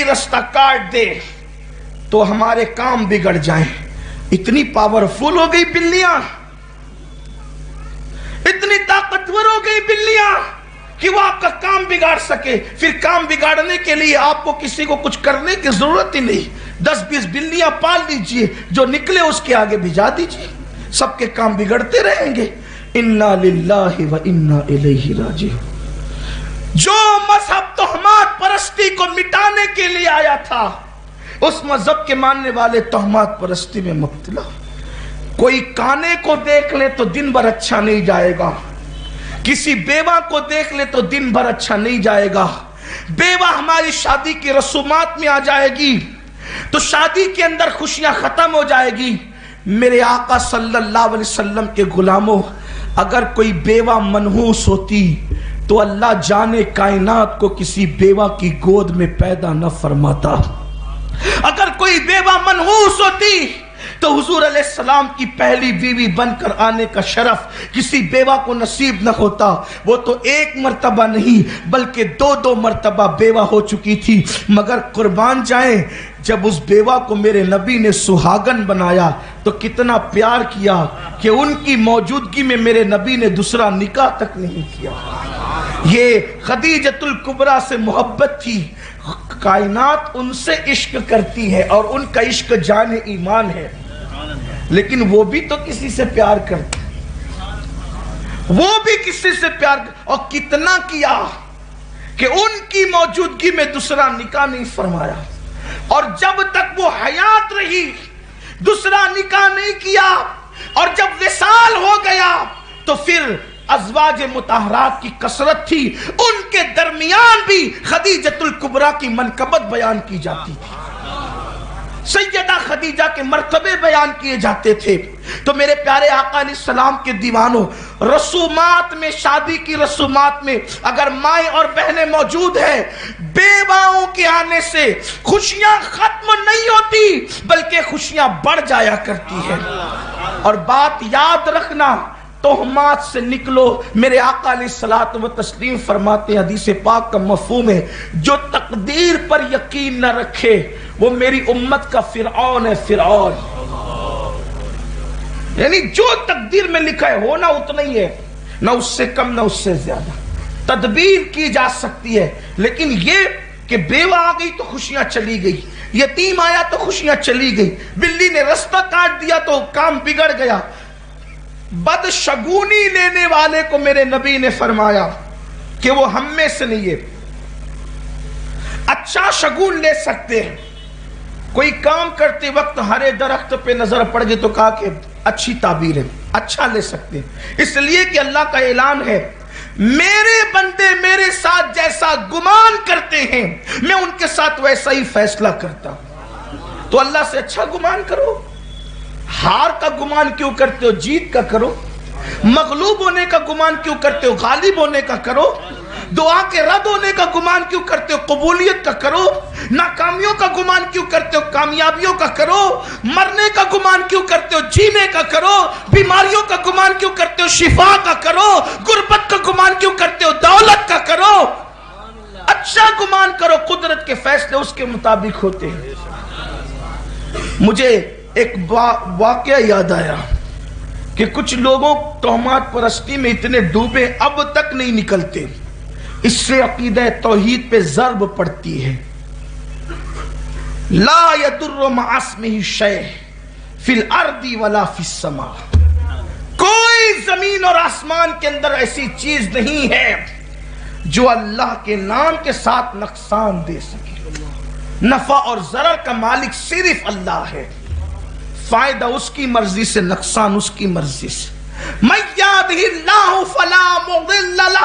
بلی رستہ کاٹ دے تو ہمارے کام بگڑ جائیں. اتنی پاورفل ہو گئی بلیاں، اتنی طاقتور ہو گئی بلیاں کہ وہ آپ کا کام بگاڑ سکے. پھر کام بگاڑنے کے لیے آپ کو کسی کو کچھ کرنے کی ضرورت ہی نہیں. 10-20 بلیاں پال لیجئے، جو نکلے اس کے آگے بھجا دیجئے، سب کے کام بگڑتے رہیں گے. انا للہ و انا الیہ راجعون. جو مذہب تہمات پرستی کو مٹانے کے لیے آیا تھا، اس مذہب کے ماننے والے تہمات پرستی میں مبتلا. کوئی کانے کو دیکھ لے تو دن بھر اچھا نہیں جائے گا، کسی بیوہ کو دیکھ لے تو دن بھر اچھا نہیں جائے گا. بیوہ ہماری شادی کی رسومات میں آ جائے گی تو شادی کے اندر خوشیاں ختم ہو جائے گی. میرے آقا صلی اللہ علیہ وسلم کے غلاموں، اگر کوئی بیوہ منحوس ہوتی تو اللہ جانے کائنات کو کسی بیوہ کی گود میں پیدا نہ فرماتا. اگر کوئی بیوہ منحوس ہوتی تو حضور علیہ السلام کی پہلی بیوی بن کر آنے کا شرف کسی بیوہ کو نصیب نہ ہوتا. وہ تو ایک مرتبہ نہیں بلکہ 2 مرتبہ بیوہ ہو چکی تھی. مگر قربان جائیں، جب اس بیوہ کو میرے نبی نے سہاگن بنایا تو کتنا پیار کیا کہ ان کی موجودگی میں میرے نبی نے دوسرا نکاح تک نہیں کیا. یہ خدیجۃ الکبریٰ سے محبت تھی. کائنات ان سے عشق کرتی ہے اور ان کا عشق جان ایمان ہے، لیکن وہ بھی تو کسی سے پیار کرتے، وہ بھی کسی سے پیار اور کتنا کیا کہ ان کی موجودگی میں دوسرا نکاح نہیں فرمایا. اور جب تک وہ حیات رہی دوسرا نکاح نہیں کیا. اور جب وصال ہو گیا تو پھر ازواج مطہرات کی کثرت تھی، ان کے درمیان بھی خدیجۃ الکبریٰ کی منقبت بیان کی جاتی تھی، سیدہ خدیجہ کے مرتبے بیان کیے جاتے تھے. تو میرے پیارے آقا علیہ السلام کے دیوانوں، رسومات میں، شادی کی رسومات میں اگر مائیں اور بہنیں موجود ہیں، بیواؤں کے آنے سے خوشیاں ختم نہیں ہوتی بلکہ خوشیاں بڑھ جایا کرتی ہیں. اور بات یاد رکھنا، تہمات سے نکلو. میرے آقا علیہ الصلوۃ والتسلیم فرماتے ہیں، حدیث پاک کا مفہوم ہے، جو تقدیر پر یقین نہ رکھے وہ میری امت کا فرعون ہے. فرعون یعنی جو تقدیر میں لکھا ہے ہونا اتنا ہی ہے، نہ اس سے کم نہ اس سے زیادہ. تدبیر کی جا سکتی ہے، لیکن یہ کہ بیوہ آ گئی تو خوشیاں چلی گئی، یتیم آیا تو خوشیاں چلی گئی، بلی نے رستہ کاٹ دیا تو کام بگڑ گیا. بدشگونی لینے والے کو میرے نبی نے فرمایا کہ وہ ہم میں سے نہیں ہے. اچھا شگون لے سکتے ہیں. کوئی کام کرتے وقت ہرے درخت پہ نظر پڑ گئی تو کہا کہ اچھی تعبیر ہے، اچھا لے سکتے ہیں، اس لیے کہ اللہ کا اعلان ہے، میرے بندے میرے ساتھ جیسا گمان کرتے ہیں میں ان کے ساتھ ویسا ہی فیصلہ کرتا ہوں. تو اللہ سے اچھا گمان کرو. ہار کا گمان کیوں کرتے ہو؟ جیت کا کرو. مغلوب ہونے کا گمان کیوں کرتے ہو؟ غالب ہونے کا کرو. دعا کے رد ہونے کا گمان کیوں کرتے ہو؟ قبولیت کا کرو. ناکامیوں کا گمان کیوں کرتے ہو؟ کامیابیوں کا کرو. مرنے کا گمان کیوں کرتے ہو؟ جینے کا کرو. بیماریوں کا گمان کیوں کرتے ہو؟ شفا کا کرو. غربت کا گمان کیوں کرتے ہو؟ دولت کا کرو. اچھا گمان کرو. قدرت کے فیصلے اس کے مطابق ہوتے ہیں. مجھے ایک واقعہ یاد آیا کہ کچھ لوگوں تہمات پرستی میں اتنے ڈوبے اب تک نہیں نکلتے. اس سے عقیدہ توحید پہ ضرب پڑتی ہے. لا يضر مع اسمہ شیء فی الارض ولا فی السماء. کوئی زمین اور آسمان کے اندر ایسی چیز نہیں ہے جو اللہ کے نام کے ساتھ نقصان دے سکے. نفع اور ضرر کا مالک صرف اللہ ہے. فائدہ اس کی مرضی سے، نقصان اس کی مرضی سے. من یهده اللہ فلا مضل لہ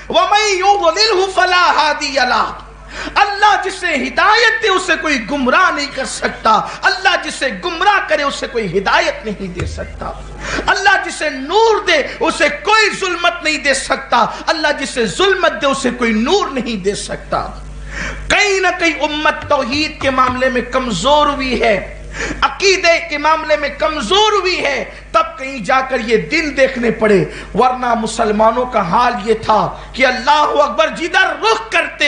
ومن یضللہ فلا ہادی لہ. اللہ جسے ہدایت دے اسے کوئی گمراہ نہیں کر سکتا. اللہ جسے گمراہ کرے اسے کوئی ہدایت نہیں دے سکتا. اللہ جسے نور دے اسے کوئی ظلمت نہیں دے سکتا. اللہ جسے ظلمت دے اسے کوئی نور نہیں دے سکتا. کہیں نہ کہیں امت توحید کے معاملے میں کمزور ہوئی ہے، عقیدے کے معاملے میں کمزور ہوئی ہے، تب کہیں جا کر یہ دن دیکھنے پڑے. ورنہ مسلمانوں کا حال یہ تھا کہ اللہ اکبر جدھر رخ کرتے